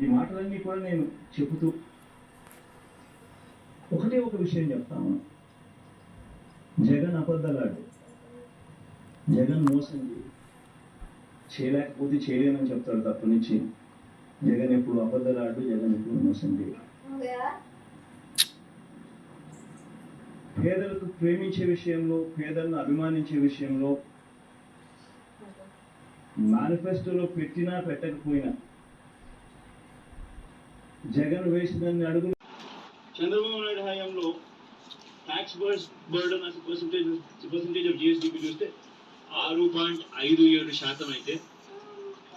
ఈ మాటలన్నీ కూడా నేను చెబుతూ ఒకటే ఒక విషయం చెప్తాను. జగన్ అబద్ధలాడు, జగన్ మోసం చేయలేకపోతే చేయలేనని చెప్తాడు తప్ప నుంచి జగన్ ఎప్పుడు అబద్ధలాడు, జగన్ ఎప్పుడు మోసం చేయడు. పేదలకు ప్రేమించే విషయంలో, పేదలను అభిమానించే విషయంలో మేనిఫెస్టోలో పెట్టినా పెట్టకపోయినా జగన్ వేసినన్ని అడుగులు చంద్రబాబు నాయుడు హయాంలో ట్యాక్స్ బర్డన్ అసలు పర్సంటేజ్ ఆఫ్ జిఎస్డిపి చూస్తే 6.57% అయితే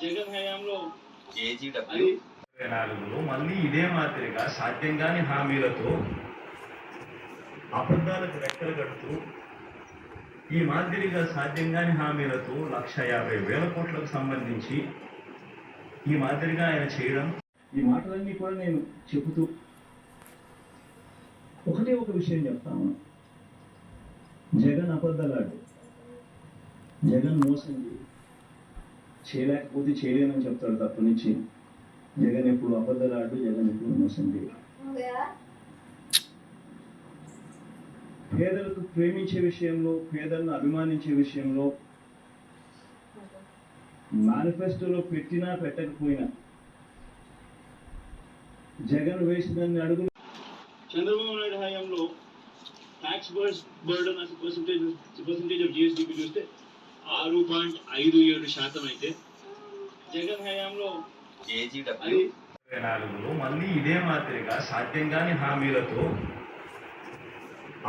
జగన్ హయాంలో 2024లో మళ్ళీ ఇదే మాదిరిగా సాధ్యం కాని హామీలతో అబద్ధాలకు రెక్కలు కడుతూ ఈ మాదిరిగా సాధ్యం కాని హామీలతో 1,50,000 కోట్లకు సంబంధించి ఈ మాదిరిగా ఆయన చేయడం. ఈ మాటలన్నీ కూడా నేను చెబుతూ ఒకటే ఒక విషయం చెప్తాను. జగన్ అబద్ధలాడు, జగన్ మోసం చేయలేకపోతే చేయలేనని చెప్తాడు తప్ప నుంచి జగన్ ఎప్పుడు అబద్ధలాడు, జగన్ ఎప్పుడు మోసం చేయడు. పేదలకు ప్రేమించే విషయంలో, పేదలను అభిమానించే విషయంలో మేనిఫెస్టోలో పెట్టినా పెట్టకపోయినా జగన్ వేసినన్ని అడుగులు చంద్రబాబు నాయుడు హయాంలో ట్యాక్స్ బర్డన్ అసలు పర్సంటేజ్ ఆఫ్ జిఎస్డిపి చూస్తే 6.57% అయితే జగన్ హయాంలో 2024లో మళ్ళీ ఇదే మాదిరిగా సాధ్యం కాని హామీలతో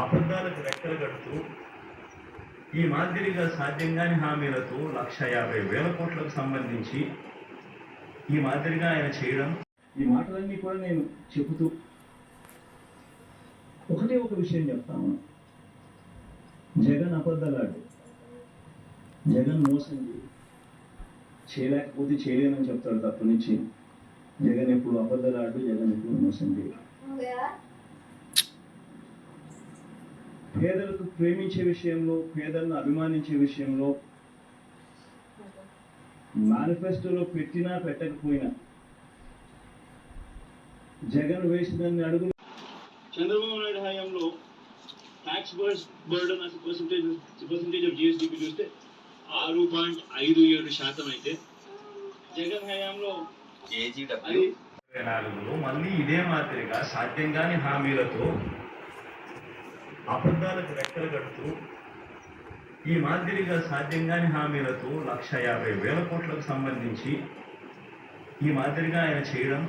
అబద్ధాలకు రెక్కలు కడుతూ ఈ మాదిరిగా సాధ్యం కాని హామీలతో 1,50,000 కోట్లకు సంబంధించి ఈ మాదిరిగా ఆయన చేయడం. ఈ మాటలన్నీ కూడా నేను చెబుతూ ఒకటే ఒక విషయం చెప్తాను. జగన్ అబద్ధలాడు, జగన్ మోసం చేయలేకపోతే చేయలేనని చెప్తాడు తప్ప నుంచి జగన్ ఎప్పుడు అబద్ధలాడు, జగన్ ఎప్పుడు మోసం చేయడు. పేదలకు ప్రేమించే విషయంలో, పేదలను అభిమానించే విషయంలో మేనిఫెస్టోలో పెట్టినా పెట్టకపోయినా జగన్ వేసినన్ని అడుగులు చంద్రబాబు నాయుడు హయాంలో ట్యాక్స్ బర్డన్ అసలు పర్సంటేజ్ ఆఫ్ జిఎస్డిపి చూస్తే 6.57% అయితే జగన్ హయాంలో 2024లో మళ్ళీ ఇదే మాదిరిగా సాధ్యం కాని హామీలతో అబద్ధాలకు రెక్కలు కడుతూ ఈ మాదిరిగా సాధ్యం కాని హామీలతో 1,50,000 కోట్లకు సంబంధించి ఈ మాదిరిగా ఆయన చేయడం.